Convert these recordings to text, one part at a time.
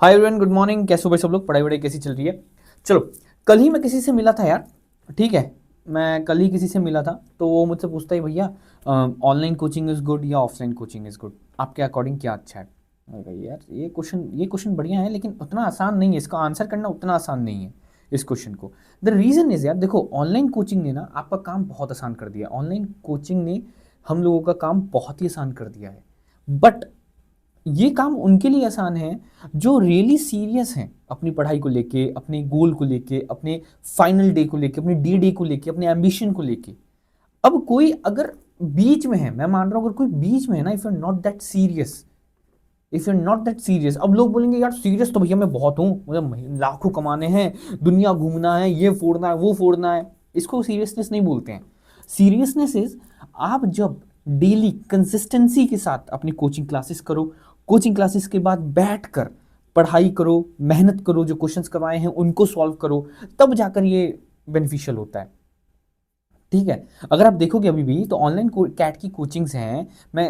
Hi everyone, good morning. कैसे हो भाई सब लोग? पढ़ाई वढ़ाई कैसी चल रही है? चलो, कल ही मैं किसी से मिला था यार। ठीक है, मैं कल ही किसी से मिला था तो वो मुझसे पूछता है, भैया ऑनलाइन कोचिंग इज़ गुड या ऑफलाइन कोचिंग इज़ गुड, आपके अकॉर्डिंग क्या अच्छा है? मैं कहा, यार ये क्वेश्चन बढ़िया है लेकिन उतना आसान नहीं है, इसका आंसर करना उतना आसान नहीं है इस क्वेश्चन को। द रीज़न इज़ यार, देखो ऑनलाइन कोचिंग ने ना आपका काम बहुत आसान कर दिया। ऑनलाइन कोचिंग ने हम लोगों का काम बहुत ही आसान कर दिया है। बट ये काम उनके लिए आसान है जो रियली सीरियस हैं अपनी पढ़ाई को लेके, अपने गोल को लेके, अपने फाइनल डे को लेके, अपने डी डे को लेके, अपने एम्बिशन को लेके। अब कोई अगर बीच में है, मैं मान रहा हूं अगर कोई बीच में है ना, if you are not that serious, if you are not that serious, अब लोग बोलेंगे यार सीरियस तो भैया मैं बहुत हूं, मुझे लाखों कमाने हैं, दुनिया घूमना है, ये फोड़ना है, वो फोड़ना है। इसको सीरियसनेस नहीं बोलते हैं। सीरियसनेस इज, आप जब डेली कंसिस्टेंसी के साथ अपनी कोचिंग क्लासेस करो, कोचिंग क्लासेस के बाद बैठ कर पढ़ाई करो, मेहनत करो, जो क्वेश्चंस करवाए हैं उनको सॉल्व करो, तब जाकर ये बेनिफिशियल होता है। ठीक है, अगर आप देखोगे अभी भी तो ऑनलाइन कैट की कोचिंग्स हैं। मैं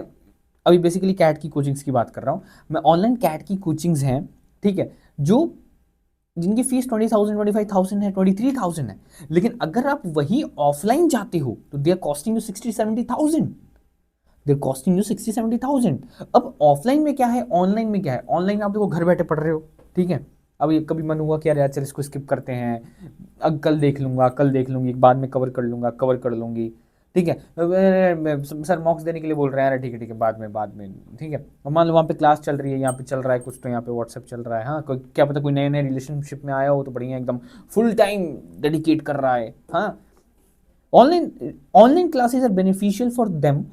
अभी बेसिकली कैट की कोचिंग्स की बात कर रहा हूँ। मैं ऑनलाइन कैट की कोचिंग्स हैं, ठीक है, जो जिनकी फीस 20,000, 25,000 है, 23,000 है। लेकिन अगर आप वही ऑफलाइन जाते हो तो they are costing you 60-70,000। They are costing you 60-70,000। अब ऑफलाइन में क्या है, ऑनलाइन में क्या है? ऑनलाइन आप देखो घर बैठे पढ़ रहे हो, ठीक है। अब ये कभी मन हुआ कि यार चल इसको स्किप करते हैं, अब कल देख लूंगा, कल देख लूंगी, बाद में कवर कर लूंगा, कवर कर लूंगी, ठीक है। सर मॉक्स देने के लिए बोल रहे हैं यार, ठीक है ठीक है, बाद में ठीक है। और मान लो वहाँ पे क्लास चल रही है, यहाँ पे चल रहा है कुछ, तो यहाँ पे व्हाट्सएप चल रहा है। हाँ, कोई क्या पता कोई नए नए रिलेशनशिप में आया हो तो बढ़िया, एकदम फुल टाइम डेडिकेट कर रहा है। हाँ, online online classes are beneficial for them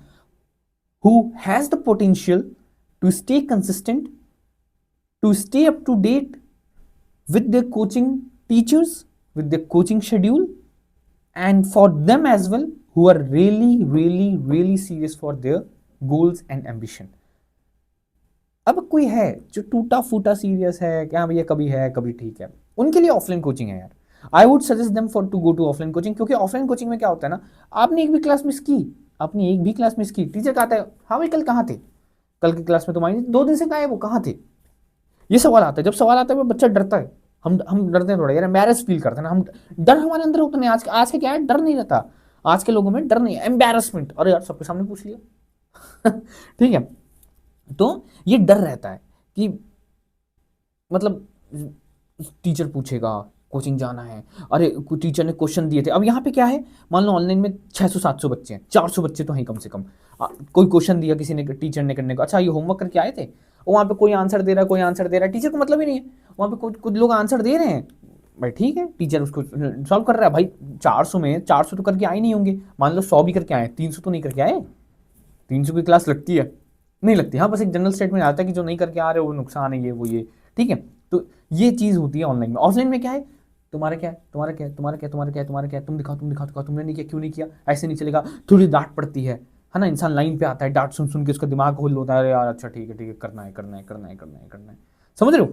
who has the potential to stay consistent, to stay up to date with their coaching teachers, with their coaching schedule, and for them as well who are really, really, really serious for their goals and ambition. अब कोई है जो टूटा फूटा serious है क्या भैया, कभी है कभी ठीक है, उनके लिए ऑफलाइन कोचिंग है यार। I would suggest them for to go to offline coaching, क्योंकि ऑफलाइन कोचिंग में क्या होता है ना, आपने एक भी क्लास मिस की, आपने एक भी क्लास मिस की, टीचर कहता है हाँ भाई कल कहाँ थे, कल की क्लास में तो माइंड 2 दिन से गायब, वो कहाँ थे? ये सवाल आता है। जब सवाल आता है बच्चा डरता है। हम डरते हैं थोड़ा यार, एम्बेरस फील करते हैं ना हम। डर हमारे अंदर होता नहीं। आज के क्या है, डर नहीं रहता। आज के लोगों में डर नहीं है, एम्बेरसमेंट, अरे यार सबके सामने पूछ लिया। ठीक है, तो ये डर रहता है कि मतलब टीचर पूछेगा, कोचिंग जाना है, अरे टीचर ने क्वेश्चन दिए थे। अब यहाँ पे क्या है, मान लो ऑनलाइन में 600-700 बच्चे हैं, 400 बच्चे तो हैं कम से कम। कोई क्वेश्चन दिया किसी ने, टीचर ने करने को, अच्छा ये होमवर्क करके आए थे, वहाँ पे कोई आंसर दे रहा है, कोई आंसर दे रहा है, टीचर को मतलब ही नहीं है। वहाँ पे कुछ लोग आंसर दे रहे हैं, भाई ठीक है, टीचर उसको सॉल्व कर रहा है। भाई 400 में 400 तो करके आए नहीं होंगे, मान लो 100 भी करके आए, 300 तो नहीं करके आए। 300 की क्लास लगती है? नहीं लगती। हाँ, बस एक जनरल स्टेटमेंट आता है कि जो नहीं करके आ रहे वो नुकसान है, ये वो ये, ठीक है। तो ये चीज़ होती है ऑनलाइन में। ऑफलाइन में क्या है, तुम्हारा क्या है, तुम्हारा क्या है, तुम्हारा क्या है, तुम्हारा क्या है, तुम्हारा क्या है, तुम दिखाओ, तुम दिखाओ, दिखाओ, तुमने नहीं किया, क्यों नहीं किया, ऐसे नहीं चलेगा। थोड़ी डांट पड़ती है ना, इंसान लाइन पे आता है, डांट सुन सुन के उसका दिमाग होल होता है, यार अच्छा ठीक है ठीक है, करना है करना है करना है करना है करना है, समझ रहे हो?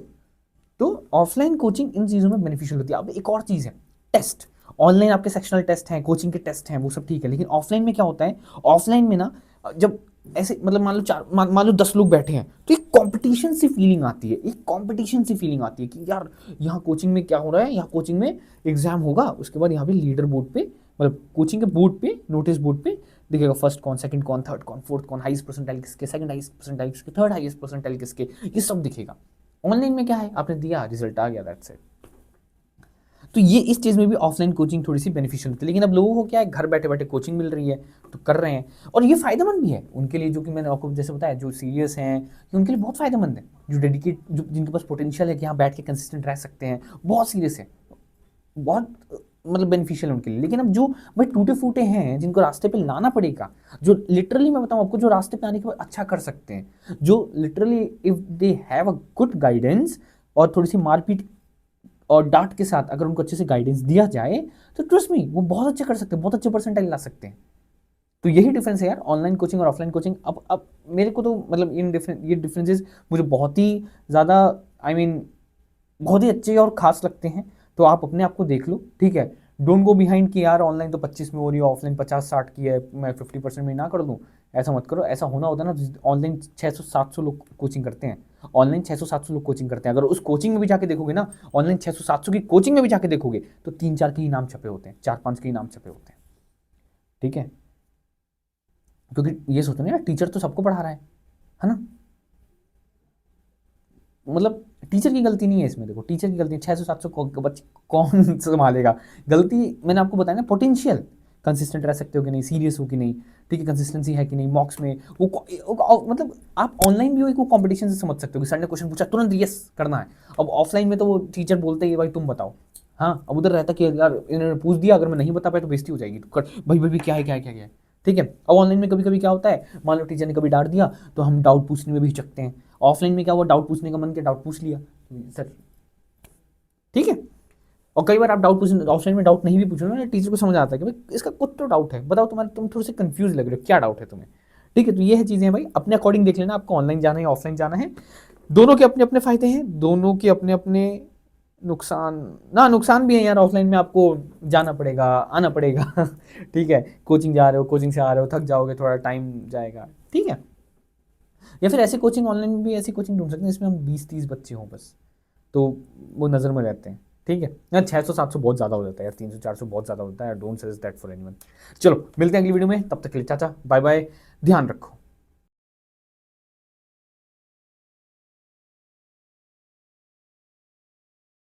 तो ऑफलाइन कोचिंग इन चीज़ों में बेनिफिशियल होती है। अब एक और चीज़ है, टेस्ट। ऑनलाइन आपके सेक्शनल टेस्ट हैं, कोचिंग के टेस्ट हैं, वो सब ठीक है, लेकिन ऑफलाइन में क्या होता है, ऑफलाइन में ना जब ऐसे मतलब मान लो 10 लोग बैठे हैं तो एक कंपटीशन सी फीलिंग आती है, एक कंपटीशन सी फीलिंग आती है कि यार यहाँ कोचिंग में क्या हो रहा है, यहाँ कोचिंग में एग्जाम होगा, उसके बाद यहाँ पे लीडर बोर्ड पे, मतलब कोचिंग के बोर्ड पे, नोटिस बोर्ड पे दिखेगा फर्स्ट कौन, सेकंड कौन, थर्ड कौन, फोर्थ कौन, हाईएस्ट परसेंटाइल किसके, सेकंड हाईएस्ट परसेंटाइल किसके, थर्ड हाईएस्ट परसेंटाइल किसके, ये सब दिखेगा। ऑनलाइन में क्या है, आपने दिया, रिजल्ट आ गया, दैट्स इट। तो ये इस चीज़ में भी ऑफलाइन कोचिंग थोड़ी सी बेनिफिशियल होती है। लेकिन अब लोगों को क्या है, घर बैठे बैठे कोचिंग मिल रही है तो कर रहे हैं, और ये फायदेमंद भी है उनके लिए, जो कि मैंने आपको जैसे बताया, जो सीरियस हैं, ये उनके लिए बहुत फायदेमंद है। जो डेडिकेट, जो जिनके पास पोटेंशियल है कि यहाँ बैठ के कंसिस्टेंट रह सकते हैं, बहुत सीरियस है, बहुत मतलब बेनिफिशियल उनके लिए। लेकिन अब जो भाई टूटे फूटे हैं, जिनको रास्ते पे लाना पड़ेगा, जो लिटरली मैं बताऊं आपको, जो रास्ते पे आने के बाद अच्छा कर सकते हैं, जो literally if they have a good guidance और थोड़ी सी मारपीट और डांट के साथ अगर उनको अच्छे से गाइडेंस दिया जाए, तो ट्रस्ट मी वो बहुत अच्छे कर सकते हैं, बहुत अच्छे परसेंटाइल ला सकते हैं। तो यही डिफरेंस है यार, ऑनलाइन कोचिंग और ऑफलाइन कोचिंग। अब मेरे को तो मतलब ये डिफरेंसेस मुझे बहुत ही ज़्यादा, आई मीन बहुत ही अच्छे और खास लगते हैं। तो आप अपने आप को देख लो, ठीक है। डोंट गो बिहाइंड कि यार ऑनलाइन तो 25 में हो रही है, ऑफलाइन 50-60 की है, मैं 50% में ना कर दूँ। ऐसा मत करो। ऐसा होना होता है ना, ऑनलाइन 600-700 लोग कोचिंग करते हैं, ऑनलाइन 600-700 लोग कोचिंग करते हैं। अगर उस कोचिंग में भी जाके देखोगे ना, ऑनलाइन 600-700 की कोचिंग में भी जाके देखोगे तो 3-4 के ही नाम छपे होते हैं, 4-5 के ही नाम छपे होते हैं। ठीक है, क्योंकि ये सोचो ना यार, टीचर तो सबको पढ़ा रहा है ना। मतलब टीचर की गलती नहीं है इसमें, देखो टीचर की गलती है, 600-700 बच्चे कौन संभालेगा। गलती मैंने आपको बताया ना, पोटेंशियल, कंसिस्टेंट रह सकते हो कि नहीं, सीरियस हो कि नहीं, ठीक है, कंसिस्टेंसी है कि नहीं, मॉक्स में मतलब आप ऑनलाइन भी हो एक वो कॉम्पिटिशन से समझ सकते हो कि सर ने क्वेश्चन पूछा तुरंत यस करना है। अब ऑफलाइन में तो वो टीचर बोलते ही भाई तुम बताओ, हाँ, अब उधर रहता कि यार इन्होंने पूछ दिया, अगर मैं नहीं बता पाया तो बेइज्जती हो जाएगी, तो भाई भाई क्या है क्या है क्या है। ठीक है, अब ऑनलाइन में कभी कभी क्या होता है, मान लो टीचर ने कभी डांट दिया तो हम डाउट पूछने में भी हिचकते हैं। ऑफलाइन में क्या हुआ, डाउट पूछने का मन किया, डाउट पूछ लिया सर, ठीक है। और कई बार आप डाउट पूछ, ऑफलाइन में डाउट नहीं भी पूछो ना, टीचर को समझ आता है कि भाई इसका कुछ तो डाउट है, बताओ तुम्हारे, तुम थोड़े से कंफ्यूज लग रहे हो, क्या डाउट है तुम्हें। ठीक है, तो ये है चीज़ें भाई, अपने अकॉर्डिंग देख लेना आपको ऑनलाइन जाना है या ऑफलाइन जाना है। दोनों के अपने अपने फायदे हैं, दोनों के अपने अपने नुकसान, ना नुकसान भी है यार। ऑफलाइन में आपको जाना पड़ेगा, आना पड़ेगा ठीक है, कोचिंग जा रहे हो, कोचिंग से आ रहे हो, थक जाओगे, थोड़ा टाइम जाएगा, ठीक है। या फिर ऐसी कोचिंग, ऑनलाइन में भी ऐसी कोचिंग ढूंढ सकते हैं जिसमें हम 20-30 बच्चे हों बस, तो वो नज़र में रहते हैं। ठीक है यार, 600-700 बहुत ज़्यादा हो जाता है यार, 300-400 बहुत ज़्यादा होता है, don't suggest that for anyone. चलो मिलते हैं अगली वीडियो में, तब तक के लिए चाचा बाय बाय, ध्यान रखो।